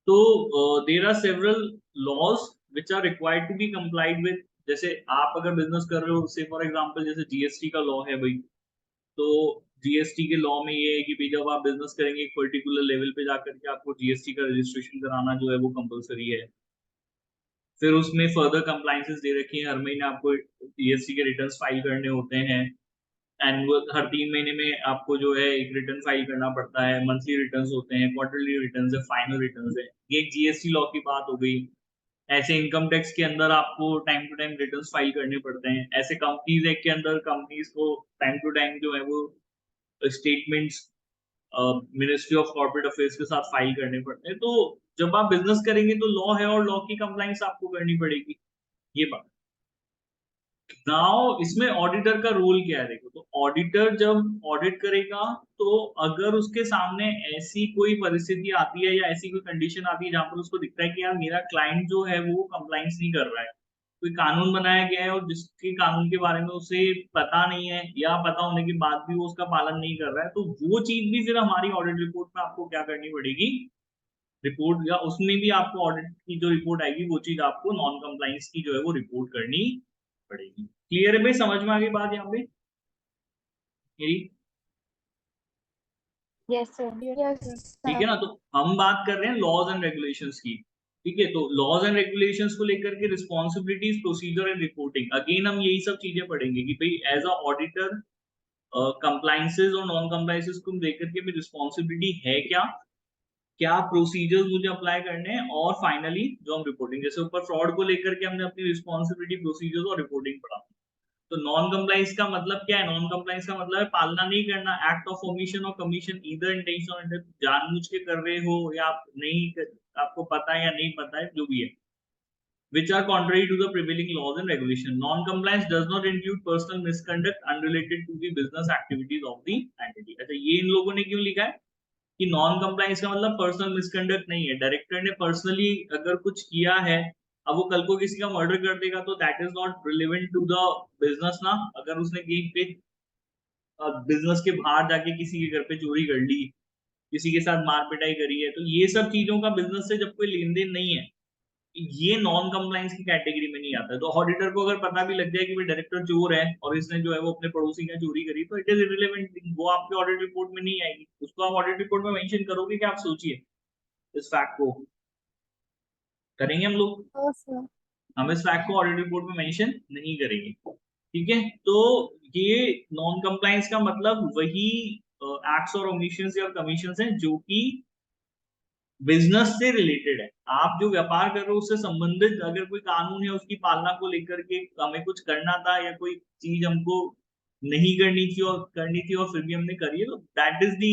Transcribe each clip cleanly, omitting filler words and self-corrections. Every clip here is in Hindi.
तो there are several laws which are required to be complied with. जैसे आप अगर बिजनेस कर रहे हो, से फॉर एग्जांपल जैसे जीएसटी का लॉ है भाई, तो जीएसटी के लॉ में ये है कि भाई जब आप बिजनेस करेंगे एक पर्टिकुलर लेवल पे जाकर के आपको जीएसटी का रजिस्ट्रेशन कराना जो है वो कंपलसरी है। फिर उसमें फर्दर कंप्लाइंसेस दे रखी है, हर महीने आपको जीएसटी के रिटर्न्स फाइल करने होते हैं। एनुअल हर 3 महीने में आपको जो है एक रिटर्न फाइल करना पड़ता है। मंथली रिटर्न्स होते हैं, क्वार्टरली रिटर्न्स है, फाइनल रिटर्न्स है। ये एक जीएसटी लॉ की बात हो गई। ऐसे इनकम टैक्स के अंदर आपको time to time returns file करने पड़ते हैं। ऐसे कंपनीज एक्ट के अंदर कंपनीज को टाइम टू टाइम जो है वो statements ministry of corporate affairs के साथ फाइल करने पड़ते हैं। तो जब आप बिजनेस करेंगे तो लॉ है और लॉ की कंप्लाइंस आपको करनी पड़ेगी, ये बात। नाउ इसमें ऑडिटर का रोल क्या है, देखो। तो ऑडिटर जब ऑडिट करेगा तो अगर उसके सामने ऐसी कोई परिस्थिति आती है या ऐसी कोई कंडीशन आती है जहां पर उसको दिखता है कि यार मेरा क्लाइंट जो है वो कंप्लाइंस नहीं कर रहा है, कोई कानून बनाया गया है और जिसके कानून के बारे में उसे पता नहीं है या पता होने के बाद भी वो उसका पालन नहीं कर रहा है, तो वो चीज भी फिर हमारी ऑडिट रिपोर्ट में आपको क्या करनी पड़ेगी, रिपोर्ट, या उसमें भी आपको ऑडिट की जो रिपोर्ट आएगी वो चीज आपको नॉन कंप्लाइंस की जो है वो रिपोर्ट करनी पड़ेगी। क्लियर है भाई, समझ में आ गई बात यहाँ पे मेरी? यस सर, यस ठीक है ना। तो हम बात कर रहे हैं लॉज एंड रेगुलेशंस की। ठीक है, तो लॉज एंड रेगुलेशंस को लेकर के responsibilities, procedure and reporting, again हम यही सब चीजें पढ़ेंगे कि भाई एज अ ऑडिटर कंप्लाइंसेस और नॉन कंप्लाइंसेस को लेकर के भी रिस्पॉन्सिबिलिटी है क्या, क्या प्रोसीजर्स मुझे अप्लाई करने हैं, और फाइनली जो हम रिपोर्टिंग, जैसे ऊपर फ्रॉड को लेकर के हमने अपनी रिस्पॉन्सिबिलिटी, प्रोसीजर्स और रिपोर्टिंग पढ़ा। तो नॉन कंप्लाइंस का मतलब क्या है? नॉन कंप्लाइंस का मतलब है पालना नहीं करना, एक्ट ऑफ ओमिशन और कमीशन, ईदर इंटेंशनल, जानबूझ के कर रहे हो या आप नहीं कर, आपको पता है या नहीं पता है, जो भी है, which are contrary to the prevailing laws and regulation. Non-compliance does not include personal misconduct unrelated to the business activities of the entity. अच्छा, ये इन लोगों ने क्यों लिखा है कि नॉन कंप्लाइंस का मतलब पर्सनल मिसकंडक्ट नहीं है। डायरेक्टर ने पर्सनली अगर कुछ किया है, अब वो कल को किसी का मर्डर कर देगा तो that is not relevant to the business ना। अगर उसने कहीं पे बिजनेस के बाहर जाके किसी के घर पे चोरी कर ली, किसी के साथ मार पिटाई करी है, तो ये सब चीजों का बिजनेस से जब कोई लेन देन नहीं है, ये नॉन कंप्लाइंस की कैटेगरी में नहीं आता है। तो ऑडिटर को अगर पता भी लग जाए कि भाई डायरेक्टर चोर है और इसने जो है वो अपने पड़ोसी का चोरी करी, तो इट इज इररिलेवेंट, वो आपके ऑडिट रिपोर्ट में नहीं आएगी। उसको आप ऑडिट रिपोर्ट में मेंशन करोगे कि आप सोचिए इस फैक्ट को, करेंगे हम लोग? सर। हम इस फैक्ट को ऑडिट रिपोर्ट में मेंशन नहीं करेंगे। ठीक है, तो ये नॉन कंप्लाइंस का मतलब वही एक्ट्स और ओमिशंस या कमीशंस हैं जो कि बिजनेस से रिलेटेड है। आप जो व्यापार कर रहे हो उससे संबंधित अगर कोई कानून है उसकी पालना को लेकर के हमें कुछ करना था या कोई चीज हमको नहीं करनी थी और फिर भी हमने करी है, तो that is the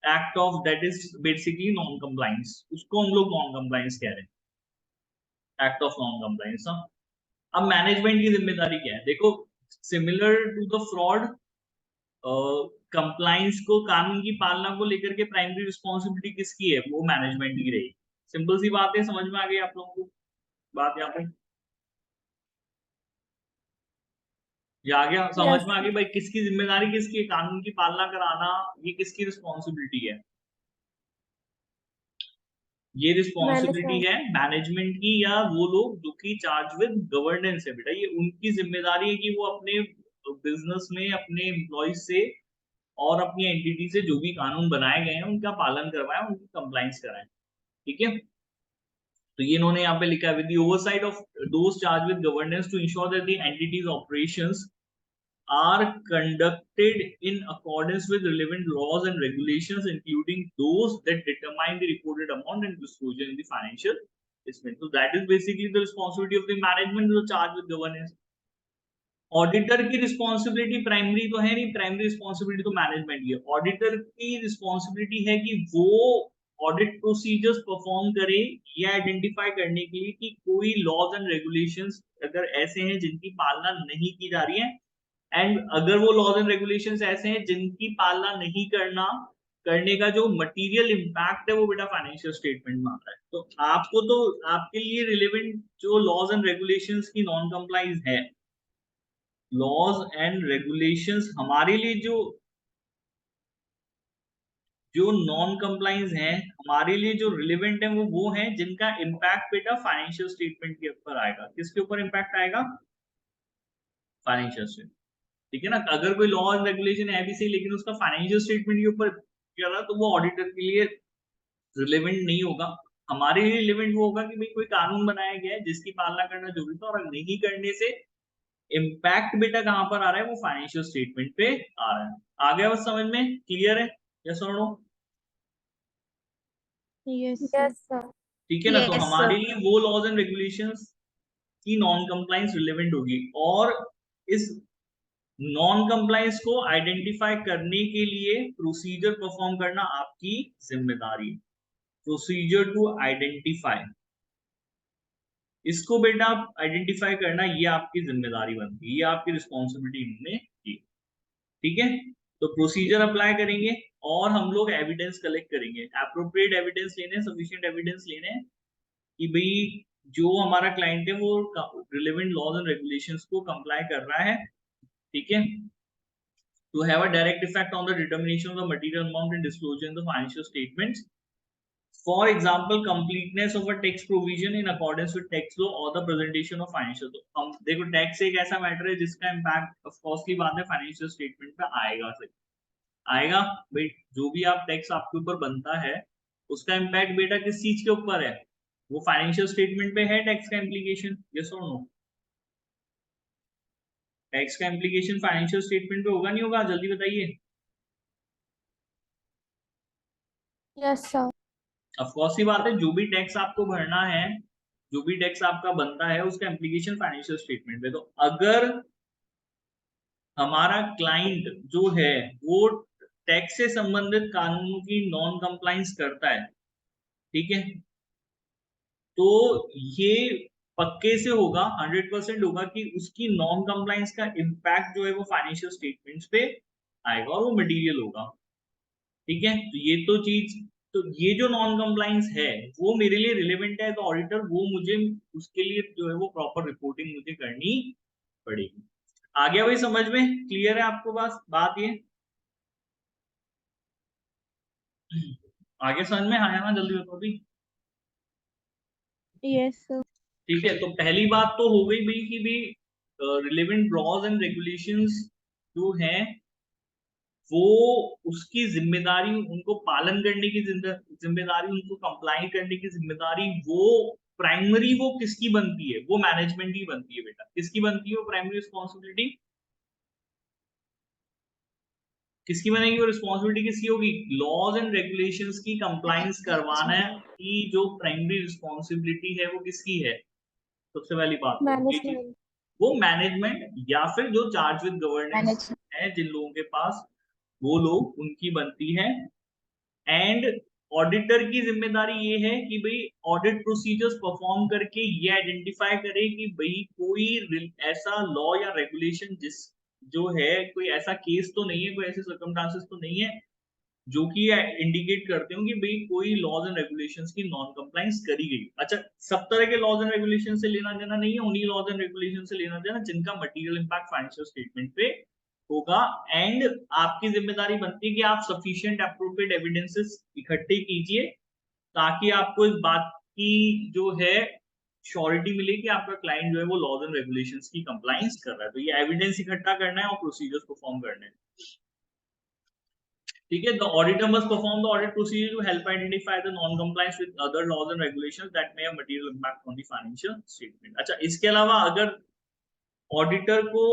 act of, that is basically non compliance. उसको हम लोग नॉन कंप्लाइंस कह रहे हैं, एक्ट ऑफ नॉन कंप्लाइंस। अब मैनेजमेंट की जिम्मेदारी क्या है, देखो। Similar to the fraud, compliance को, कानून की पालना को लेकर के प्राइमरी रिस्पॉन्सिबिलिटी किसकी है? वो मैनेजमेंट की रहेगी। सिंपल सी बात है, समझ में आ गई आप लोगों को बात यहाँ पे? ये आ गया समझ यस में? आ गई भाई, किसकी जिम्मेदारी, किसकी है कानून की पालना कराना, ये किसकी रिस्पॉन्सिबिलिटी है? ये रिस्पॉन्सिबिलिटी मैनेजमेंट। है मैनेजमेंट की, या वो लोग जो कि चार्ज विद गवर्नेंस है बेटा, ये उनकी जिम्मेदारी है कि वो अपने बिजनेस में अपने एम्प्लॉयज से और अपनी एंटिटी से जो भी कानून बनाए गए हैं उनका पालन करवाएं, उनकी कंप्लाइंस कराएं। ठीक है, तो ये इन्होंने यहाँ पे लिखा है with the oversight of those charge with governance to ensure that the entity's operations are conducted in accordance with relevant laws and regulations, including those that determine the reported amount and disclosure in the financial statement. So that is basically the responsibility of the management who is charged with governance. Auditor की रिस्पॉन्सिबिलिटी प्राइमरी तो है नहीं, प्राइमरी रिस्पॉन्सिबिलिटी तो मैनेजमेंट की है। ऑडिटर की रिस्पॉन्सिबिलिटी है कि वो ऑडिट प्रोसीजर्स परफॉर्म करे या आइडेंटिफाई करने के लिए कि कोई लॉज एंड रेगुलेशंस अगर ऐसे हैं जिनकी पालना नहीं की जा रही है, एंड अगर वो लॉज एंड रेगुलेशंस ऐसे हैं जिनकी पालना नहीं करने का जो मटेरियल इंपैक्ट है वो बेटा फाइनेंशियल स्टेटमेंट में आता है। तो आपको तो आपके लिए रिलेवेंट जो लॉज एंड रेगुलेशंस की नॉन कंप्लाइंस है, लॉज एंड रेगुलेशंस हमारे लिए जो जो नॉन कंप्लाइंस है हमारे लिए जो रिलेवेंट है वो है जिनका इम्पैक्ट बेटा फाइनेंशियल स्टेटमेंट के ऊपर आएगा। किसके ऊपर इम्पैक्ट आएगा? Financial statement. ठीक है ना। अगर कोई लॉ एंड रेगुलेशन है भी सही लेकिन उसका फाइनेंशियल स्टेटमेंट के ऊपर क्या रहा तो वो ऑडिटर के लिए रिलेवेंट नहीं होगा। हमारे लिए रिलेवेंट वो होगा कि भाई कोई कानून बनाया गया है जिसकी पालना करना जरूरी था और नहीं करने से इम्पैक्ट बेटा कहां पर आ रहा है? वो फाइनेंशियल स्टेटमेंट पे आ रहा है। आ गया बस समझ में? क्लियर है? यस और no? Yes, sir. Yes, sir. ठीक है ना। तो Yes, हमारे sir. लिए वो लॉज एंड रेगुलेशंस की नॉन कंप्लायंस रिलेवेंट होगी और इस नॉन कंप्लायंस को आइडेंटिफाई करने के लिए प्रोसीजर परफॉर्म करना आपकी जिम्मेदारी है। प्रोसीजर टू आइडेंटिफाई, इसको बेटा आप आइडेंटिफाई करना ये आपकी जिम्मेदारी बनती है, ये आपकी रिस्पॉन्सिबिलिटी इन्होंने की। ठीक है। तो प्रोसीजर अप्लाई करेंगे और हम लोग एविडेंस कलेक्ट करेंगे, एप्रोप्रिएट एविडेंस लेने, सफिशिएंट एविडेंस लेने कि भाई जो हमारा क्लाइंट है वो रिलेवेंट लॉज एंड रेगुलेशंस को कंप्लाई कर रहा है। ठीक है। To have a direct effect on the determination of the material amount and disclosure in the financial statements. For example, completeness of a tax provision in accordance with tax law or the presentation of financial। तो हम देखो टैक्स एक ऐसा मैटर है जिसका इम्पैक्ट ऑफ कोर्स की बात है फाइनेंशियल स्टेटमेंट पे आएगा से आएगा। भाई जो भी आप टैक्स आपके ऊपर बनता है उसका इम्पैक्ट बेटा किस चीज के ऊपर है? वो फाइनेंशियल स्टेटमेंट पे है टैक्स का इम्प्लीकेशन। यस और नो? टैक्स का इम्प्लीकेशन फाइनेंशियल स्टेटमेंट पे होगा नहीं होगा? जल्दी बताइए। Yes, sir. ऑफ कोर्स की बात है, जो भी टैक्स आपको भरना है, जो भी टैक्स आपका बनता है उसका इम्प्लीकेशन फाइनेंशियल स्टेटमेंट पे। तो अगर हमारा क्लाइंट जो है वो टैक्स से संबंधित कानूनों की नॉन कंप्लायंस करता है, ठीक है, तो ये पक्के से होगा, 100% होगा कि उसकी नॉन कंप्लायंस का इम्पैक्ट जो है वो फाइनेंशियल स्टेटमेंट्स पे आएगा और वो मटेरियल होगा। ठीक है। तो ये तो चीज, तो ये जो नॉन कंप्लायंस है वो मेरे लिए रिलेवेंट है तो ऑडिटर वो मुझे उसके लिए जो है वो प्रॉपर रिपोर्टिंग मुझे करनी पड़ेगी। आ गया भाई समझ में? क्लियर है आपको बस बात ये? आगे समझ में आया ना? जल्दी बताओ भी। Yes, sir. ठीक है। तो पहली बात तो हो गई भाई कि भाई रिलेवेंट लॉज एंड रेगुलेशंस जो हैं वो उसकी जिम्मेदारी, उनको पालन करने की जिम्मेदारी, उनको कंप्लाई करने की जिम्मेदारी वो प्राइमरी वो किसकी बनती है? वो मैनेजमेंट की बनती है बेटा। किसकी बनती है वो प्राइमरी रिस्पॉन्सिबिलिटी? किसकी बनेगी वो रिस्पॉन्सिबिलिटी? किसकी होगी? लॉज एंड रेगुलेशंस की कंप्लायंस करवाना की जो प्राइमरी रिस्पॉन्सिबिलिटी है वो किसकी है? सबसे पहली बात तो ये चीज, Management. वो मैनेजमेंट या फिर जो चार्ज विद गवर्नेंस है जिन लोगों के पास, वो लोग उनकी बनती है। एंड ऑडिटर की जिम्मेदारी ये है कि भाई ऑडिट प्रोसीजर्स परफॉर्म करके ये आइडेंटिफाई करे कि भाई कोई ऐसा लॉ या रेगुलेशन जिस जो है कोई ऐसा केस तो नहीं है, कोई ऐसे सर्कमस्टांसेस तो नहीं है जो कि इंडिकेट करते हो कि भाई कोई लॉज एंड रेगुलेशंस की नॉन कंप्लायंस करी गई। अच्छा, सब तरह के लॉज एंड रेगुलेशन से लेना देना नहीं है, उन्हीं लॉज एंड रेगुलेशन से लेना देना जिनका मटेरियल इंपैक्ट फाइनेंशियल स्टेटमेंट पे होगा। एंड आपकी जिम्मेदारी बनती है कि आप सफिशिएंट एप्रोप्रिएट एविडेंसेस इकट्ठे कीजिए ताकि आपको इस बात की जो है श्योरिटी मिले कि आपका क्लाइंट जो है वो लॉज एंड रेगुलेशंस की कंप्लायंस कर रहा है। तो ये एविडेंस इकट्ठा करना है और प्रोसीजर्स परफॉर्म करने हैं। ठीक है। The auditor must perform the audit procedure to help identify the non-compliance with other laws and regulations that may have material impact on the financial statement। अच्छा, इसके अलावा अगर ऑडिटर को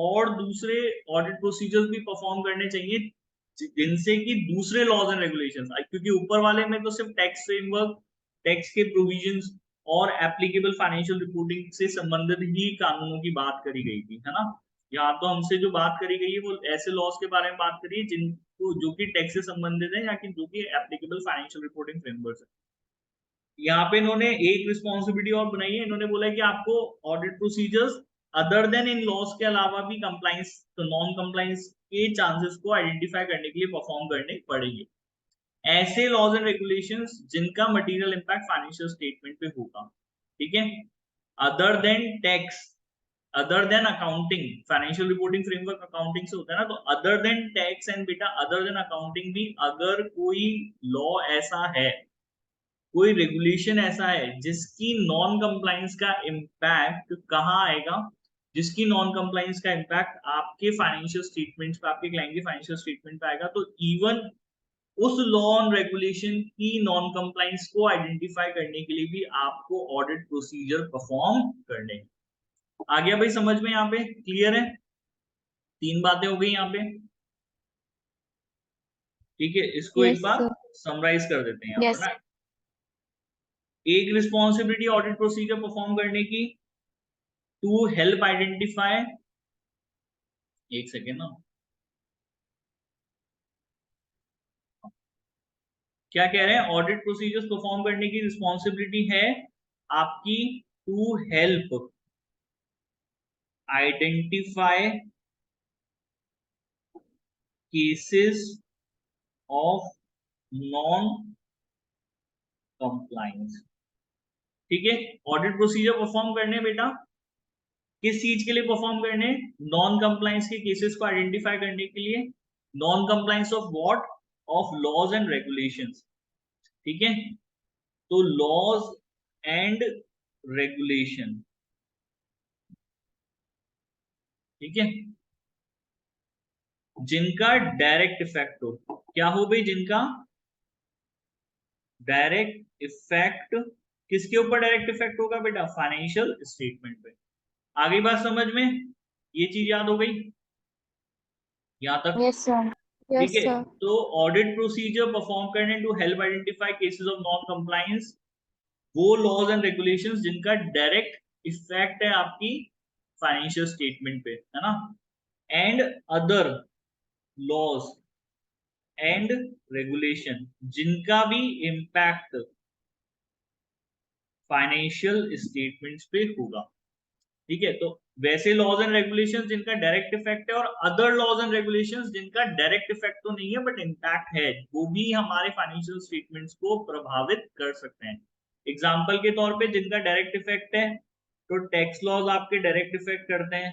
और दूसरे ऑडिट प्रोसीजर्स भी परफॉर्म करने चाहिए जिनसे कि दूसरे लॉज एंड रेगुलेशंस, क्योंकि ऊपर वाले में तो सिर्फ टैक्स फ्रेमवर्क, टैक्स के प्रोविजंस और एप्लीकेबल फाइनेंशियल रिपोर्टिंग से संबंधित ही कानूनों की बात करी गई थी, है ना। यहाँ तो हमसे जो बात करी गई है वो ऐसे लॉज के बारे में बात करी है जिनको जो कि टैक्स से संबंधित है या कि जो कि एप्लीकेबल फाइनेंशियल रिपोर्टिंग फ्रेमवर्क है। यहाँ पे इन्होंने एक रिस्पॉन्सिबिलिटी और बनाई है, इन्होंने बोला है कि आपको audit procedures other then in loss के अलावा भी कंप्लायंस, तो नॉन कंप्लायंस के चांसेस को आइडेंटिफाई करने के लिए परफॉर्म करने पड़ेंगे। ऐसे लॉज एंड रेगुलेशंस जिनका मटेरियल इंपैक्ट फाइनेंशियल स्टेटमेंट पे होगा। ठीक है। Other than tax, other than accounting, financial reporting framework accounting से होता है ना, तो अदर देन टैक्स एंड बेटा अदर देन अकाउंटिंग भी, अगर कोई लॉ ऐसा है, कोई रेगुलेशन ऐसा है जिसकी नॉन कंप्लाइंस का इम्पैक्ट कहाँ आएगा, जिसकी नॉन कंप्लाइंस का इम्पैक्ट आपके फाइनेंशियल स्टेटमेंट्स पे, आपके क्लाइंट की फाइनेंशियल स्टेटमेंट पे आएगा, तो इवन उस लॉ एंड रेगुलेशन की नॉन कंप्लाइंस को आइडेंटिफाई करने के लिए भी आपको ऑडिट प्रोसीजर परफॉर्म करने। आ गया भाई समझ में? यहाँ पे क्लियर है? 3 बातें हो गई यहाँ पे, ठीक है। इसको एक Yes, बार sir. समराइज कर देते हैं यहाँ पर Yes. ना। एक रिस्पॉन्सिबिलिटी ऑडिट प्रोसीजर परफॉर्म करने की, टू हेल्प आइडेंटिफाई, एक सेकेंड ना, क्या कह रहे हैं, ऑडिट प्रोसीजर्स परफॉर्म करने की रिस्पॉन्सिबिलिटी है आपकी, to help identify cases of non compliance, ठीक है। ऑडिट प्रोसीजर परफॉर्म करने बेटा किस चीज के लिए परफॉर्म करने, नॉन कंप्लाइंस के केसेस को आइडेंटिफाई करने के लिए, non compliance of what, of laws and regulations, ठीक है। तो लॉज एंड रेगुलेशन, ठीक है, जिनका डायरेक्ट इफेक्ट हो, क्या हो भाई, जिनका डायरेक्ट इफेक्ट, किसके ऊपर डायरेक्ट इफेक्ट होगा बेटा, फाइनेंशियल स्टेटमेंट पे। आ गई बात समझ में? ये चीज याद हो गई यहां तक? Yes, sir. ठीक Yes, है। sir. तो ऑडिट प्रोसीजर परफॉर्म करने to help identify cases of non compliance, वो लॉज एंड रेगुलेशंस जिनका डायरेक्ट इफेक्ट है आपकी फाइनेंशियल स्टेटमेंट पे, है ना, and other laws and regulation जिनका भी इम्पैक्ट फाइनेंशियल स्टेटमेंट्स पे होगा, ठीक है। तो वैसे लॉज एंड रेगुलेशंस जिनका डायरेक्ट इफेक्ट है, और अदर लॉज एंड रेगुलेशंस जिनका डायरेक्ट इफेक्ट तो नहीं है बट इम्पैक्ट है, वो भी हमारे फाइनेंशियल स्टेटमेंट्स को प्रभावित कर सकते हैं। एग्जांपल के तौर पे जिनका डायरेक्ट इफेक्ट है, तो टैक्स लॉज आपके डायरेक्ट इफेक्ट करते हैं,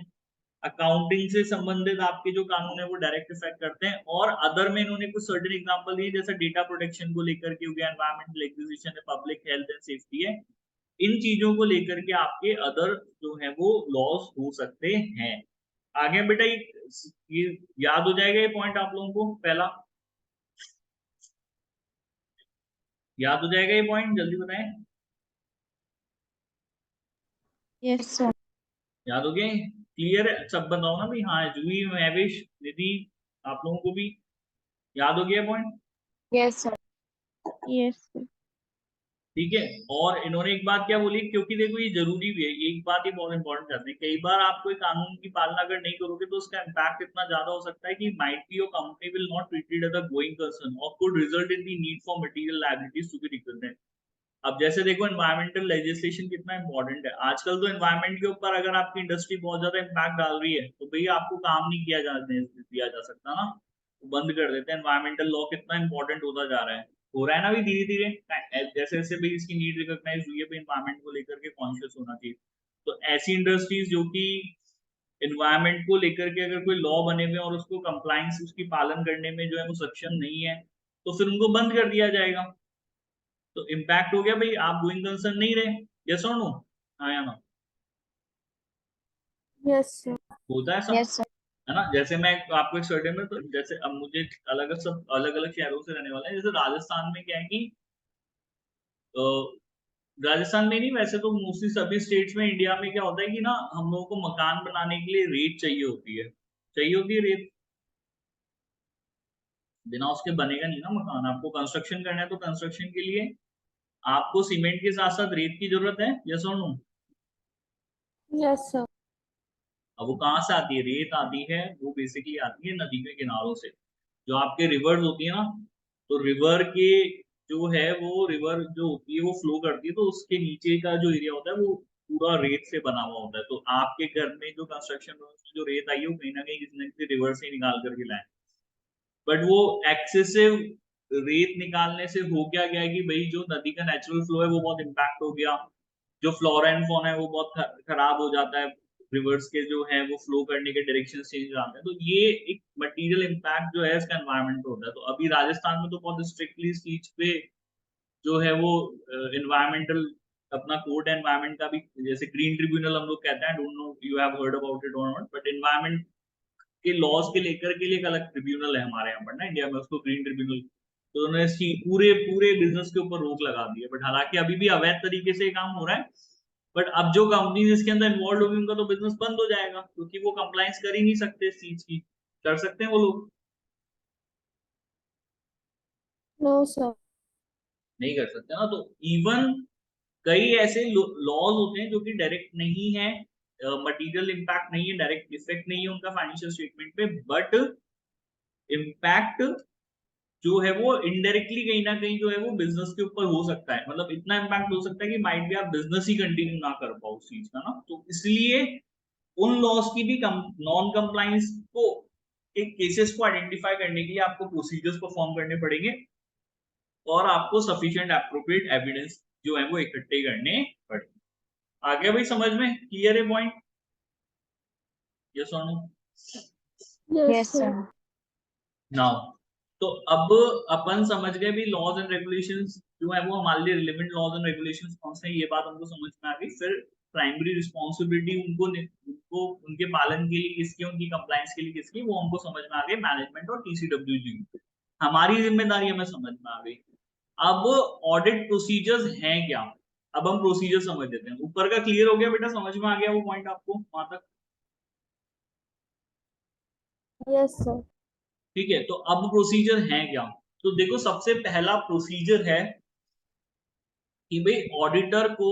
अकाउंटिंग से संबंधित आपके जो कानून है वो डायरेक्ट इफेक्ट करते हैं, और अदर में इन्होंने कुछ सर्टेन एग्जांपल दिए जैसे डेटा प्रोटेक्शन को लेकर के हो गया, एनवायरमेंटल एक्विजिशन है, पब्लिक हेल्थ एंड सेफ्टी है, इन चीजों को लेकर के आपके अदर जो है वो लॉस हो सकते हैं। आगे बेटा ये याद हो जाएगा, ये पॉइंट आप लोगों को पहला याद हो जाएगा, ये पॉइंट जल्दी बताएं। Yes, sir. याद हो गए? क्लियर है सब? बताओ ना भाई। हाँ जूही, महवेश, निधि, आप लोगों को भी याद हो गया point? Yes, sir. Yes, sir. ठीक है। और इन्होंने एक बात क्या बोली, क्योंकि देखो ये जरूरी भी है, एक बात ये बहुत इंपॉर्टेंट करते हैं, कई बार आप कोई कानून की पालना अगर नहीं करोगे तो उसका इम्पैक्ट इतना ज्यादा हो सकता है कि might be your company will not treated as a going concern और could result in the need for material liabilities to be recognised. अब जैसे देखो एनवायरमेंटल लेजिस्लेशन कितना इंपॉर्टेंट है आजकल, तो एनवायरमेंट के ऊपर अगर आपकी इंडस्ट्री बहुत ज्यादा इम्पैक्ट डाल रही है तो भैया आपको काम नहीं किया दिया जा सकता ना, तो बंद कर देते हैं। एनवायरमेंटल लॉ कितना इंपॉर्टेंट होता जा रहा है, हो रहा है ना भी धीरे धीरे, जैसे जैसे भी इसकी नीड रिकॉग्नाइज हुई है भी एनवायरमेंट को लेकर के कॉन्शियस होना चाहिए। तो ऐसी इंडस्ट्रीज जो कि एनवायरमेंट को लेकर के अगर कोई लॉ बने हुए और उसको कंप्लाइंस उसकी पालन करने में जो है वो सक्षम नहीं है, तो फिर उनको बंद कर दिया जाएगा। तो इम्पैक्ट हो गया भाई, आप गोइंग कंसर्न नहीं रहे। यस और नो? हाँ या ना? Yes, sir. होता है सब, Yes, sir. है ना। जैसे मैं आपको एक सर्टेन में, तो जैसे अब मुझे अलग अलग शहरों से रहने वाले हैं, जैसे राजस्थान में क्या है कि अ, राजस्थान में नहीं, वैसे तो मोस्टली सभी स्टेट्स में इंडिया में क्या होता है कि ना, हम लोगों को मकान बनाने के लिए रेत चाहिए होती है रेत, बिना उसके बनेगा नहीं ना मकान। आपको कंस्ट्रक्शन करना है तो कंस्ट्रक्शन के लिए आपको सीमेंट के साथ साथ रेत की जरूरत है। यस और नो? Yes, sir. अब वो कहाँ से आती है, रेत आती है वो बेसिकली आती है नदी के किनारों से, जो आपके रिवर्स होती है ना, तो रिवर के जो है वो रिवर जो होती है वो फ्लो करती है, तो उसके नीचे का जो एरिया होता है वो पूरा रेत से बना हुआ होता है। तो आपके घर में जो कंस्ट्रक्शन जो रेत आई है वो कहीं ना कहीं किसी न किसी रिवर से निकाल करके लाए, बट वो एक्सेसिव रेत निकालने से हो क्या गया है कि भाई जो नदी का नेचुरल फ्लो है वो बहुत इम्पैक्ट हो गया, जो फ्लोरा एंड फौना है वो बहुत खराब हो जाता है, रिवर्स के जो है वो फ्लो करने के डायरेक्शन चेंज आते हैं, तो ये एक मटेरियल इम्पैक्ट जो है इसका एनवायरमेंट पे होता है। तो अभी राजस्थान में तो बहुत स्ट्रिक्टली इस चीज पे जो है वो एनवायरमेंटल अपना कोड एनवायरमेंट का भी, जैसे ग्रीन ट्रिब्यूनल हम लोग कहते हैं, don't know you have heard about it और नॉट, बट एनवायरमेंट के लॉज के लेकर के लिए एक अलग ट्रिब्यूनल है हमारे यहाँ पर ना इंडिया में, उसको ग्रीन ट्रिब्यूनल। तो उन्होंने इसकी पूरे पूरे बिजनेस के ऊपर रोक लगा दी है, बट हालांकि अभी भी अवैध तरीके से काम हो रहा है, बट अब जो कंपनीज इसके अंदर इन्वॉल्व होगी उनका तो बिजनेस बंद हो जाएगा, क्योंकि वो कंप्लायंस कर ही नहीं सकते इस चीज की। कर सकते हैं वो लोग? No, sir. नहीं कर सकते ना। तो इवन कई ऐसे लॉज होते हैं जो कि डायरेक्ट नहीं है, मटेरियल इम्पैक्ट नहीं है, डायरेक्ट इफेक्ट नहीं है उनका फाइनेंशियल स्टेटमेंट पे, बट इम्पैक्ट जो है वो इनडायरेक्टली कहीं ना कहीं जो है वो बिजनेस के ऊपर हो सकता है। मतलब इतना इम्पैक्ट हो सकता है कि माइट भी आप बिजनेस ही कंटिन्यू ना कर पाओ उस चीज का ना। तो इसलिए उन लॉस की भी नॉन कंप्लायंस को एक केसेस को आइडेंटिफाई करने के लिए आपको प्रोसीजर्स परफॉर्म करने पड़ेंगे, और आपको सफिशिएंट एप्रोप्रिएट एविडेंस जो है वो इकट्ठे करने पड़ेंगे। आगे भाई समझ में क्लियर है पॉइंट? यस और no? Yes, Yes, sir. sir. Now तो अब अपन समझ गए भी लॉज एंड रेगुलेशंस जो है वो हमारे लिए रिलेवेंट लॉज एंड रेगुलेशंस कौन से हैं, ये बात हमको समझ में आ गई। फिर प्राइमरी रिस्पांसिबिलिटी उनको उनके पालन के लिए किसकी, उनकी कंप्लायंस के लिए किसकी, वो हमको समझ में आ गई, मैनेजमेंट और टीसीडब्ल्यूजी। हमारी जिम्मेदारी हमें समझ में आ गई। अब ऑडिट प्रोसीजर्स हैं क्या, अब हम प्रोसीजर समझ लेते हैं। ऊपर का क्लियर हो गया बेटा, समझ में आ गया वो पॉइंट आपको वहां तक? Yes, sir. ठीक है, तो अब प्रोसीजर है क्या? तो देखो सबसे पहला प्रोसीजर है कि भाई ऑडिटर को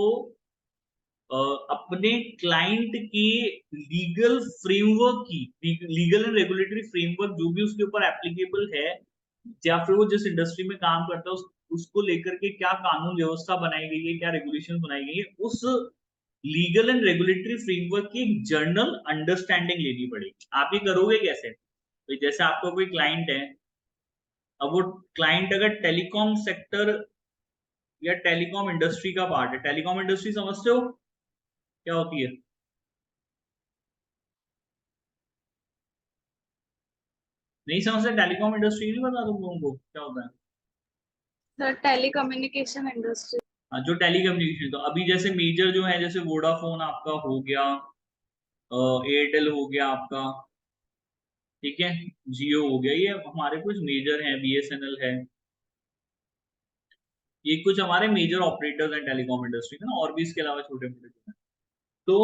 अपने क्लाइंट के लीगल फ्रेमवर्क की, लीगल एंड रेगुलेटरी फ्रेमवर्क जो भी उसके ऊपर एप्लीकेबल है, या फिर वो जिस इंडस्ट्री में काम करता है उसको लेकर के क्या कानून व्यवस्था बनाई गई है, क्या रेगुलेशन बनाई गई है, उस लीगल एंड रेगुलेटरी फ्रेमवर्क की एक जर्नल अंडरस्टैंडिंग लेनी पड़ेगी। आप ये करोगे कैसे? तो जैसे आपका कोई क्लाइंट है, अब वो क्लाइंट अगर टेलीकॉम सेक्टर या टेलीकॉम इंडस्ट्री का पार्ट है, टेलीकॉम इंडस्ट्री समझते हो क्या होती है? नहीं समझते? टेलीकॉम इंडस्ट्री नहीं पता तुम लोगों को क्या होता है? The telecommunication industry. हाँ, जो टेलीकम्युनिकेशन, तो अभी जैसे मेजर जो है, जैसे वोडाफोन आपका हो गया, एयरटेल हो गया आपका, ठीक है, जियो हो गया, ये हमारे कुछ मेजर हैं, बीएसएनएल है, ये कुछ हमारे मेजर ऑपरेटर्स हैं टेलीकॉम इंडस्ट्री में ना, और भी इसके अलावा छोटे मोटे। तो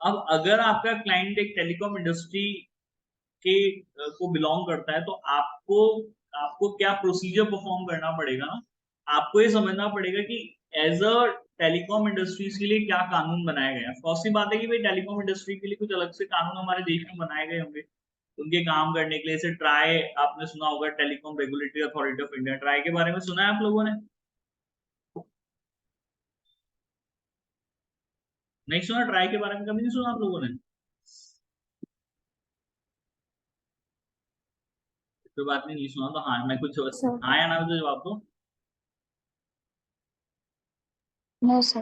अब अगर आपका क्लाइंट एक टेलीकॉम इंडस्ट्री के को बिलोंग करता है, तो आपको आपको क्या प्रोसीजर परफॉर्म करना पड़ेगा ना। आपको ये समझना पड़ेगा कि एज अ टेलीकॉम इंडस्ट्रीज के लिए क्या कानून बनाए गए हैं। फर्स्ट सी बात है कि भाई टेलीकॉम इंडस्ट्री के लिए कुछ अलग से कानून हमारे देश में बनाए गए होंगे उनके काम करने के लिए। जैसे ट्राई आपने सुना होगा, telecom regulatory authority of India, try के बारे में सुना है आप लोगों ने? नहीं सुना? ट्राई के बारे में कभी नहीं सुना आप लोगों ने? कोई बात नहीं, नहीं सुना तो हाँ मैं कुछ Sir. हाँ या ना तो जवाब दो। No, sir.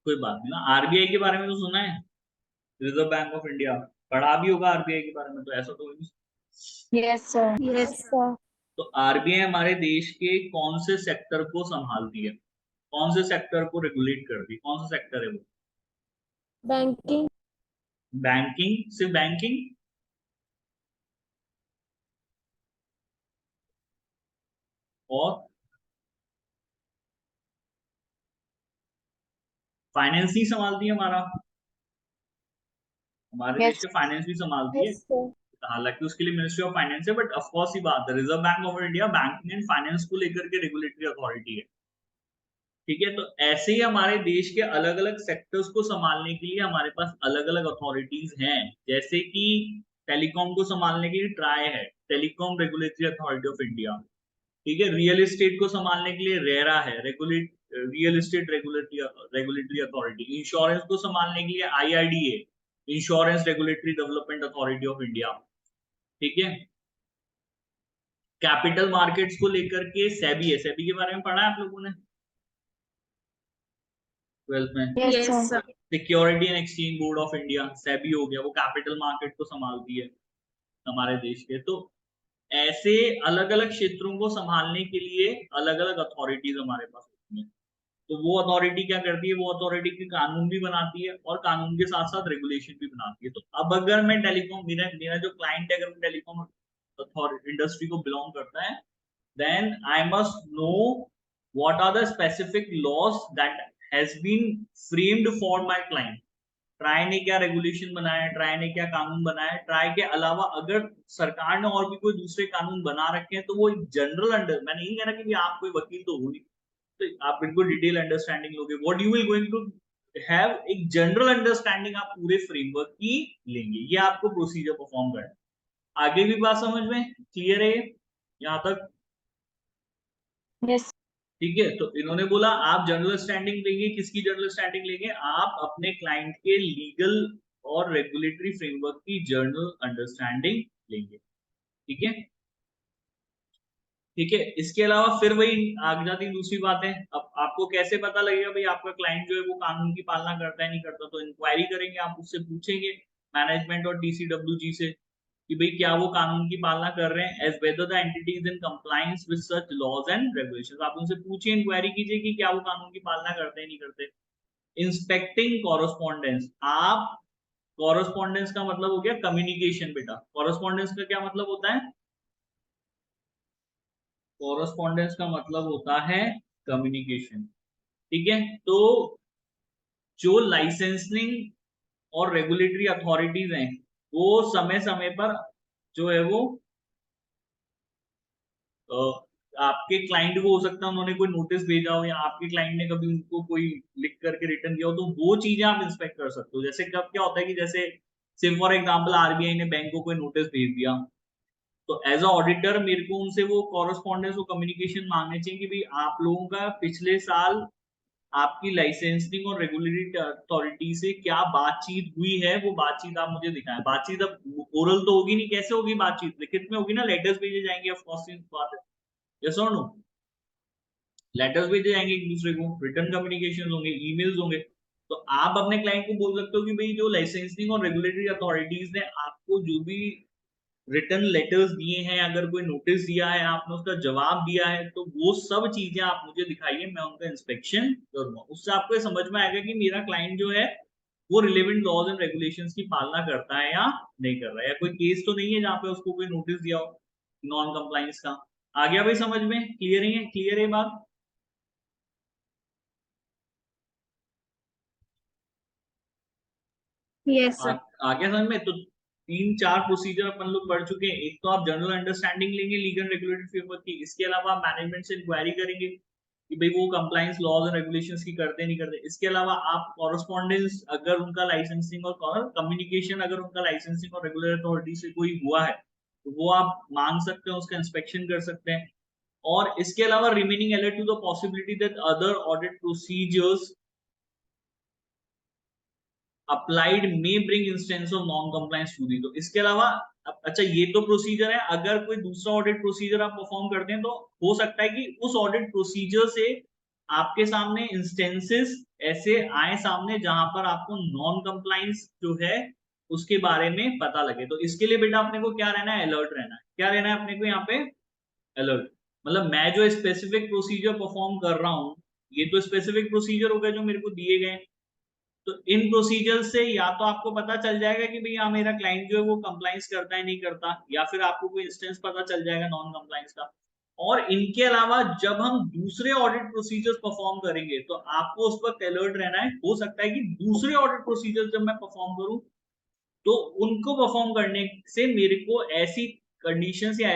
कोई बात नहीं ना। आरबीआई के बारे में तो सुना है, रिजर्व बैंक ऑफ इंडिया, पढ़ा भी होगा आरबीआई के बारे में, तो ऐसा तो नहीं। Yes, sir. Yes, sir. तो आरबीआई हमारे देश के कौन से सेक्टर को संभालती है, कौन से सेक्टर को रेगुलेट करती है, कौन सा सेक्टर है वो? Banking. बैंकिंग? सिर्फ बैंकिंग? और फाइनेंस ही संभालती है हमारा, हमारे देश Yes. के फाइनेंस भी संभालती है। Yes, sir. हालांकि उसके लिए मिनिस्ट्री ऑफ फाइनेंस है, बट ऑफकोर्स ही बात है, reserve bank of India banking and finance को लेकर के रेगुलेटरी अथॉरिटी है। ठीक है, तो ऐसे ही हमारे देश के अलग अलग सेक्टर्स को संभालने के लिए हमारे पास अलग अलग अथॉरिटीज हैं। जैसे कि टेलीकॉम को संभालने के लिए ट्राई है, telecom regulatory authority of India. ठीक है, रियल एस्टेट को संभालने के लिए रेरा है, real estate regulatory authority. Insurance को संभालने के लिए IRDA, insurance regulatory development authority of India. ठीक है, कैपिटल मार्केट्स को लेकर के सेबी है, सेबी के बारे में पढ़ा है आप लोगों ने 12th में? Yes, Yes, sir. sir. Security and exchange board of India, SEBI हो गया, वो कैपिटल मार्केट को संभालती है हमारे देश के। तो ऐसे अलग अलग क्षेत्रों को संभालने के लिए अलग अलग अथॉरिटीज हमारे पास होती हैं। तो वो अथॉरिटी क्या करती है, वो अथॉरिटी की कानून भी बनाती है और कानून के साथ साथ रेगुलेशन भी बनाती है। तो अब अगर मैं टेलीकॉम, मेरा जो क्लाइंट है अगर वो टेलीकॉम इंडस्ट्री को बिलोंग करता है, then I must know what are the specific laws that has been framed for my client. Try ने क्या रेगुलेशन बनाया है, ट्राई ने क्या कानून बनाया है, ट्राई के अलावा अगर सरकार ने और भी कोई दूसरे कानून बना रखे हैं तो वो एक जनरल अंडर, मैं नहीं कह रहा कि भी आप कोई वकील तो हो नहीं, तो आप बिल्कुल डिटेल अंडरस्टैंडिंग लोगे, what you will going to have एक जनरल अंडरस्टैंडिंग आप पूरे फ्रेमवर्क की लेंगे, ये आपको प्रोसीजर परफॉर्म करना है। आगे भी बात समझ में क्लियर है यहाँ तक? Yes. ठीक है, तो इन्होंने बोला आप जनरल स्टैंडिंग लेंगे, किसकी जनरल स्टैंडिंग लेंगे, आप अपने क्लाइंट के लीगल और रेगुलेटरी फ्रेमवर्क की जनरल अंडरस्टैंडिंग लेंगे। ठीक है, ठीक है। इसके अलावा फिर वही आगे जाती दूसरी बातें, अब आपको कैसे पता लगेगा भाई आपका क्लाइंट जो है वो कानून की पालना करता है नहीं करता, तो इंक्वायरी करेंगे, आप उससे पूछेंगे मैनेजमेंट और TCWG से कि भाई क्या वो कानून की पालना कर रहे हैं, as whether the entity is in compliance with such laws and regulations. आप उनसे पूछिए, इंक्वायरी कीजिए कि क्या वो कानून की पालना करते हैं नहीं करते। इंस्पेक्टिंग कॉरेस्पॉन्डेंस, आप कॉरेस्पॉन्डेंस का मतलब हो गया कम्युनिकेशन बेटा। कॉरेस्पॉन्डेंस का क्या मतलब होता है? कॉरेस्पॉन्डेंस का मतलब होता है कम्युनिकेशन। ठीक है, तो जो लाइसेंसिंग और रेगुलेटरी अथॉरिटीज हैं वो समय समय पर जो है वो आपके क्लाइंट को, हो सकता है उन्होंने कोई नोटिस भेजा हो या आपके क्लाइंट ने कभी उनको कोई लिख करके रिटर्न दिया हो, तो वो चीजें आप इंस्पेक्ट कर सकते हो। जैसे कब क्या होता है कि जैसे सिर्फ फॉर एग्जांपल RBI ने बैंक को कोई नोटिस भेज दिया, तो एज अ ऑडिटर मेरे को उनसे वो कॉरेस्पॉन्डेंस, वो कम्युनिकेशन मांगने चाहिए कि भाई आप लोगों का पिछले साल आपकी लाइसेंसिंग और रेगुलेटरी अथॉरिटी से क्या बातचीत हुई है, वो बातचीत आप मुझे दिखाएं। बातचीत अब ओरल तो होगी नहीं, कैसे होगी बातचीत, लिखित में होगी ना, लेटर्स भेजे जाएंगे, ऑफ कोर्स बात है, यस और नो, लेटर्स भेजे जाएंगे एक दूसरे को, रिटर्न कम्युनिकेशन होंगे, ईमेल्स होंगे। तो आप अपने क्लाइंट को बोल सकते हो कि भाई जो लाइसेंसिंग और रेगुलेटरी अथॉरिटीज ने आपको जो भी रिटर्न लेटर्स दिए हैं, अगर कोई नोटिस दिया है आपने उसका जवाब दिया है, तो वो सब चीजें आप मुझे दिखाइए, मैं उनका इंस्पेक्शन करूंगा। उससे आपको ये समझ में आएगा कि मेरा क्लाइंट जो है वो रिलेवेंट लॉज एंड रेगुलेशंस की पालना करता है या नहीं कर रहा है, या कोई केस तो नहीं है जहाँ पे उसको कोई नोटिस दिया हो नॉन कंप्लाइंस का। आ गया भाई समझ में? क्लियर है, क्लियर है बात? Yes, sir. आगे समझ में? तो 3-4 प्रोसीजर अपन लोग पढ़ चुके हैं। एक तो आप जनरल अंडरस्टैंडिंग लेंगे लीगल रेगुलेटरी फ्रेमवर्क की, इसके अलावा आप मैनेजमेंट से इंक्वायरी करेंगे कि भाई वो कंप्लायंस लॉज एंड रेगुलेशंस की करते नहीं करते। इसके अलावा आप कॉरेस्पॉन्डेंस अगर उनका लाइसेंसिंग और कम्युनिकेशन अगर उनका लाइसेंसिंग और रेगुलर अथॉरिटी से कोई हुआ है तो वो आप मांग सकते हैं, उसका इंस्पेक्शन कर सकते हैं। और इसके अलावा remaining alert to the possibility that other audit procedures applied may bring instance of non compliance to the. तो इसके अलावा अच्छा ये तो प्रोसीजर है, अगर कोई दूसरा ऑडिट प्रोसीजर आप परफॉर्म करते हैं तो हो सकता है कि उस ऑडिट प्रोसीजर से आपके सामने इंस्टेंसेस ऐसे आए सामने जहां पर आपको नॉन कंप्लायंस जो है उसके बारे में पता लगे। तो इसके लिए बेटा अपने को क्या रहना है, अलर्ट रहना है। क्या रहना है अपने को यहाँ पे? अलर्ट। मतलब मैं जो स्पेसिफिक प्रोसीजर परफॉर्म कर रहा हूँ, ये तो स्पेसिफिक प्रोसीजर हो गए जो मेरे को दिए गए, तो इन प्रोसीजर से या तो आपको पता चल जाएगा कि भाई हाँ मेरा क्लाइंट जो है वो कंप्लाइंस करता है नहीं करता, या फिर आपको कोई इंस्टेंस पता चल जाएगा नॉन कंप्लाइंस का। और इनके अलावा जब हम दूसरे ऑडिट प्रोसीजर्स परफॉर्म करेंगे तो आपको उस वक्त अलर्ट रहना है। हो सकता है कि दूसरे ऑडिट प्रोसीजर्स जब मैं परफॉर्म करूं तो उनको परफॉर्म करने से मेरे को ऐसी कंडीशंस या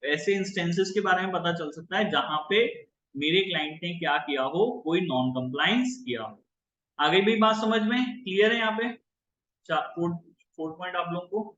ऐसे इंस्टेंसेस के बारे में पता चल सकता है जहां पे मेरे क्लाइंट ने क्या किया हो, कोई नॉन कंप्लायंस किया हो। आगे भी बात समझ में क्लियर है? यहाँ पे फोर्थ पॉइंट आप लोगों को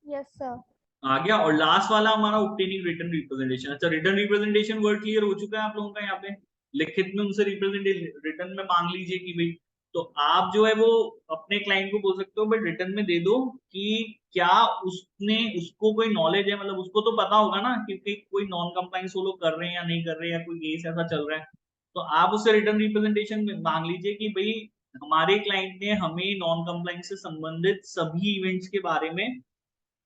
यस सर। आ गया। और लास्ट वाला हमारा ऑब्टेनिंग रिटन रिप्रेजेंटेशन। अच्छा, रिटन रिप्रेजेंटेशन वर्ड क्लियर हो चुका है आप लोगों का? यहाँ पे लिखित में उनसे रिटर्न में मांग लीजिए कि भाई तो आप जो है वो अपने क्लाइंट को बोल सकते हो बट रिटर्न में दे दो कि क्या उसको कोई नॉलेज है, मतलब उसको तो पता होगा ना कि कोई नॉन कंप्लायंस वो लोग कर रहे हैं या नहीं कर रहे हैं, या कोई केस ऐसा चल रहा है। तो आप उससे रिटर्न रिप्रेजेंटेशन मांग लीजिए कि भाई हमारे क्लाइंट ने हमें नॉन कंप्लायंस से संबंधित सभी इवेंट्स के बारे में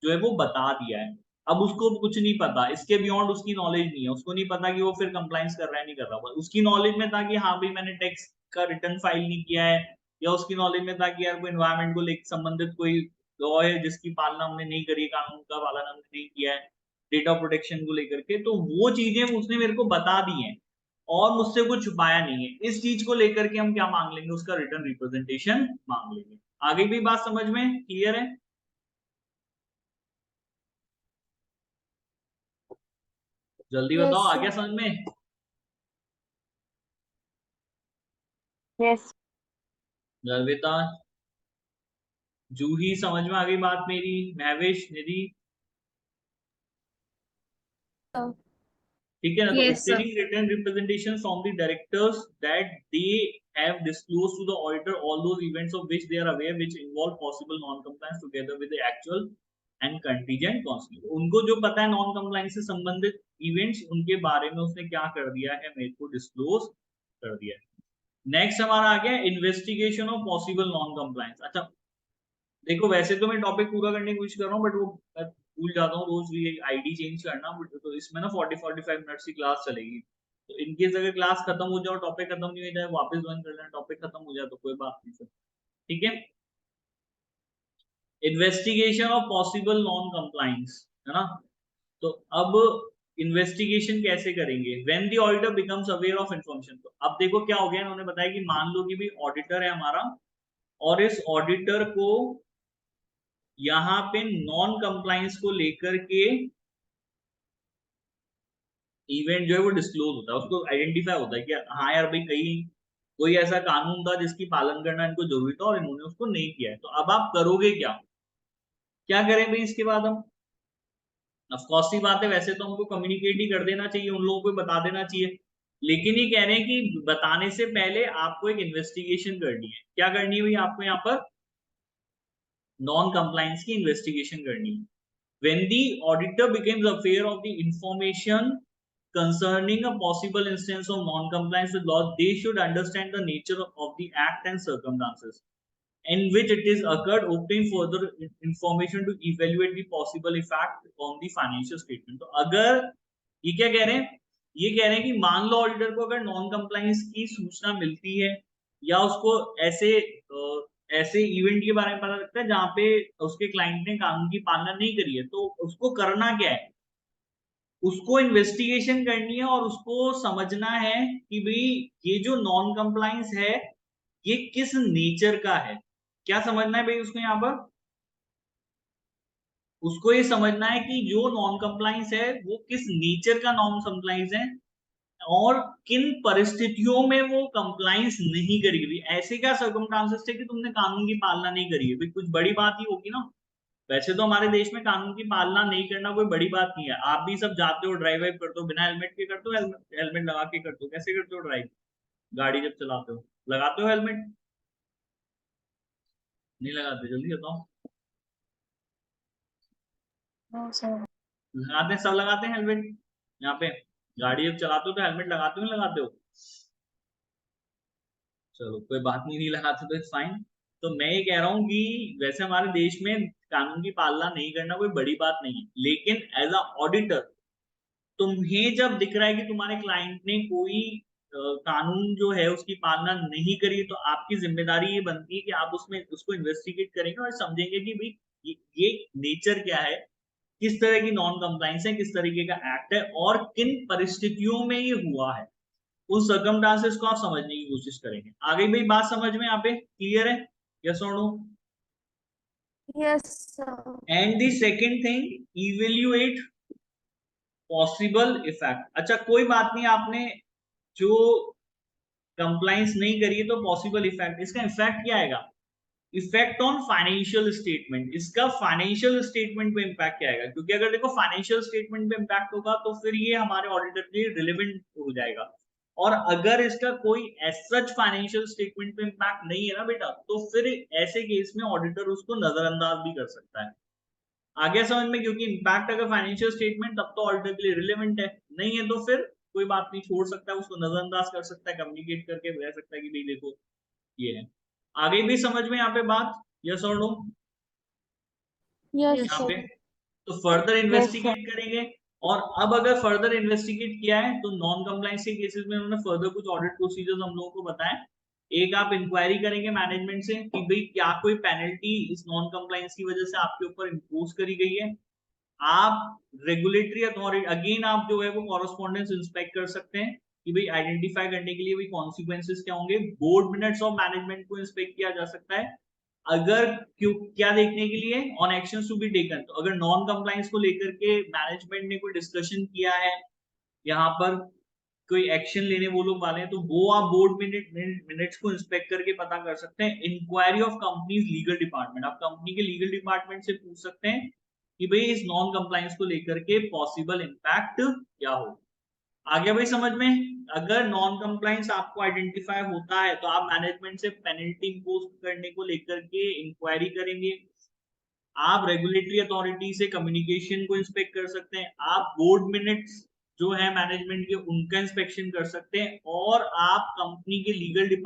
जो है वो बता दिया है। अब उसको कुछ नहीं पता, इसके बियॉन्ड उसकी नॉलेज नहीं है, उसको नहीं पता कि वो फिर कंप्लायंस कर रहा है नहीं कर रहा। उसकी नॉलेज में था कि हाँ भाई मैंने टैक्स का रिटर्न फाइल नहीं किया है, या उसकी नॉलेज में था कि यार कोई एनवायरमेंट को लेकर संबंधित कोई लॉ है जिसकी पालना हमने नहीं करी, कानून का पालन हमने नहीं किया है डेटा प्रोटेक्शन को लेकर के, तो वो चीजें उसने मेरे को बता दी हैं और मुझसे कुछ छुपाया नहीं है। इस चीज को लेकर के हम क्या मांग लेंगे, उसका रिटर्न रिप्रेजेंटेशन मांग लेंगे। आगे भी बात समझ में क्लियर है? जल्दी Yes, बताओ, आ गया sir. समझ में? Yes. गर्विता, जूही, समझ में आ गई बात मेरी? महवेश, निधि, Sir. ठीक है ना? तो Yes, sir. obtaining written representation from the directors that they have disclosed to the auditor all those events of which they are aware which involve possible non-compliance together with the actual and contingent consequences। उनको जो पता है नॉन कंप्लायंस से संबंधित इवेंट्स, उनके बारे में उसने क्या कर दिया है, मेरे को डिस्क्लोज कर दिया है। नेक्स्ट हमारा आ गया investigation of possible non compliance. अच्छा देखो, वैसे तो मैं टॉपिक पूरा करने की कोशिश कर रहा हूँ बट वो मैं भूल जाता हूँ रोज ये आईडी चेंज करना, बट तो इसमें ना 40-45 मिनट्स की क्लास चलेगी। तो इनकेस अगर क्लास खत्म हो जाए, टॉपिक खत्म नहीं हो जाए, वापस ज्वाइन कर लेना, टॉपिक खत्म हो जाए तो कोई बात नहीं सर, ठीक है। Investigation of possible non compliance, है ना? तो अब इन्वेस्टिगेशन कैसे करेंगे? When the auditor becomes aware of information. तो अब देखो क्या हो गया, इन्होंने बताया कि मान लो कि भाई ऑडिटर है हमारा, और इस ऑडिटर को यहाँ पे नॉन कंप्लायंस को लेकर के इवेंट जो है वो डिस्क्लोज होता है, उसको आइडेंटिफाई होता है कि हाँ यार भाई कहीं कोई ऐसा कानून था जिसकी पालन करना इनको जरूरी था और इन्होंने उसको नहीं किया है। तो अब आप करोगे क्या, क्या करें भाई इसके बाद हम? ऑफकोर्स सी बात है, वैसे तो हमको कम्युनिकेट ही कर देना चाहिए, उन लोगों को बता देना चाहिए, लेकिन ये कह रहे हैं कि बताने से पहले आपको एक इन्वेस्टिगेशन करनी है। क्या करनी है भाई आपको यहाँ पर? नॉन कंप्लायंस की इन्वेस्टिगेशन करनी है। When the auditor becomes aware of the information concerning a possible instance of non-compliance with law, they should understand the nature of the act and circumstances in which it is occurred, obtain further information to evaluate the possible effect on the financial statement। तो अगर ये क्या कह रहे हैं, ये कह रहे हैं कि मान लो ऑडिटर को अगर नॉन कंप्लायंस की सूचना मिलती है या उसको ऐसे इवेंट के बारे में पता लगता है जहां पे उसके क्लाइंट ने कानून की पालना नहीं करी है, तो उसको करना क्या है? उसको इन्वेस्टिगेशन करनी है और उसको समझना है कि भाई ये जो नॉन कंप्लायंस है ये किस नेचर का है। क्या समझना है भाई उसको यहाँ पर? उसको ये समझना है कि जो नॉन कंप्लायंस है वो किस नेचर का नॉन कंप्लायंस है और किन परिस्थितियों में वो कंप्लायंस नहीं करेगी। ऐसे क्या सर्कमस्टांसेस थे कि तुमने कानून की पालना नहीं करी है, कुछ बड़ी बात ही होगी ना। वैसे तो हमारे देश में कानून की पालना नहीं करना कोई बड़ी बात नहीं है। आप भी सब जाते हो, ड्राइव वाइव करते हो, बिना हेलमेट के करते हो, हेलमेट लगा के करते हो? कैसे करते हो ड्राइव, गाड़ी जब चलाते हो लगाते हो हेलमेट? नहीं लगाते? जल्दी बताओ। No, sir. लगाते हैं, सब लगाते हैं हेलमेट यहाँ पे। गाड़ी जब चलाते हो तो हेलमेट लगाते हो, नहीं लगाते हो? चलो कोई बात नहीं, नहीं लगाते तो इट्स फाइन। तो मैं ये कह रहा हूँ कि वैसे हमारे देश में कानून की पालना नहीं करना कोई बड़ी बात नहीं है, लेकिन एज अ ऑडिटर तुम्हें जब दिख रहा है कि तुम्हारे क्लाइंट ने कोई कानून जो है उसकी पालना नहीं करी, तो आपकी जिम्मेदारी ये बनती है कि आप उसमें उसको इन्वेस्टिगेट करेंगे और समझेंगे कि भाई ये नेचर क्या है, किस तरह की नॉन कंप्लायंस है, किस तरीके का एक्ट है और किन परिस्थितियों में ये हुआ है। उस सर्कमस्टांसेस को आप समझने की कोशिश करेंगे। आगे भाई बात समझ में यहाँ पे क्लियर है? यस और no? Yes, sir. And the second thing, evaluate possible effect. अच्छा कोई बात नहीं, आपने जो कंप्लायंस नहीं करी है तो पॉसिबल इफेक्ट, इसका इफेक्ट क्या आएगा? Effect on financial statement. इसका फाइनेंशियल स्टेटमेंट पे इम्पैक्ट क्या आएगा? क्योंकि अगर देखो फाइनेंशियल स्टेटमेंट पे इम्पैक्ट होगा तो फिर ये हमारे ऑडिटर के लिए रिलेवेंट हो जाएगा और अगर इसका कोई एज सच फाइनेंशियल स्टेटमेंट पे इम्पैक्ट नहीं है ना बेटा, तो फिर ऐसे केस में ऑडिटर उसको नजरअंदाज भी कर सकता है। आगे समझ में, क्योंकि इम्पैक्ट अगर फाइनेंशियल स्टेटमेंट तब तो ऑडिटर के लिए रिलेवेंट है, नहीं है तो फिर कोई बात नहीं, छोड़ सकता है, उसको नजरअंदाज कर सकता है, कम्युनिकेट करके कह सकता है कि भाई देखो ये है। आगे भी समझ में यहाँ पे बात, यस और नो? Yes, यहाँ sir. पे तो फर्दर इन्वेस्टिगेट करेंगे, और अब अगर फर्दर इन्वेस्टिगेट किया है तो नॉन कंप्लायंस के केसेस में उन्होंने फर्दर कुछ ऑडिट प्रोसीजर्स हम लोगों को बताए। एक, आप इंक्वायरी करेंगे मैनेजमेंट से कि भाई क्या कोई पेनल्टी इस नॉन कंप्लायंस की वजह से आपके ऊपर इंपोज करी गई है। आप रेगुलेटरी अथॉरिटी, अगेन आप जो है वो कॉरेस्पॉन्डेंस इंस्पेक्ट कर सकते हैं कि भाई आइडेंटिफाई करने के लिए भाई कॉन्सिक्वेंसेस क्या होंगे। बोर्ड मिनट्स ऑफ मैनेजमेंट को इंस्पेक्ट किया जा सकता है, अगर क्यों क्या देखने के लिए, on actions to be taken. तो अगर नॉन कंप्लायंस को लेकर के मैनेजमेंट ने कोई डिस्कशन किया है, यहाँ पर कोई एक्शन लेने वो लोग वाले हैं, तो वो आप बोर्ड मिनट्स को इंस्पेक्ट करके पता कर सकते हैं। Inquiry of company's legal department, आप कंपनी के लीगल डिपार्टमेंट से पूछ सकते हैं कि भाई इस नॉन कंप्लायंस को लेकर के पॉसिबल इंपैक्ट क्या हो। आगे भाई समझ में, अगर नॉन कंप्लायंस आपको आइडेंटिफाई होता है तो आप मैनेजमेंट से पेनल्टी इंपोज करने को लेकर के इंक्वायरी करेंगे। आप रेगुलेटरी अथॉरिटी से कम्युनिकेशन को इंस्पेक्ट कर सकते हैं, आप बोर्ड मिनट्स जो है मैनेजमेंट के उनका इंस्पेक्शन कर सकते हैं, और आप कंपनी के लीगल डिपार्टमेंट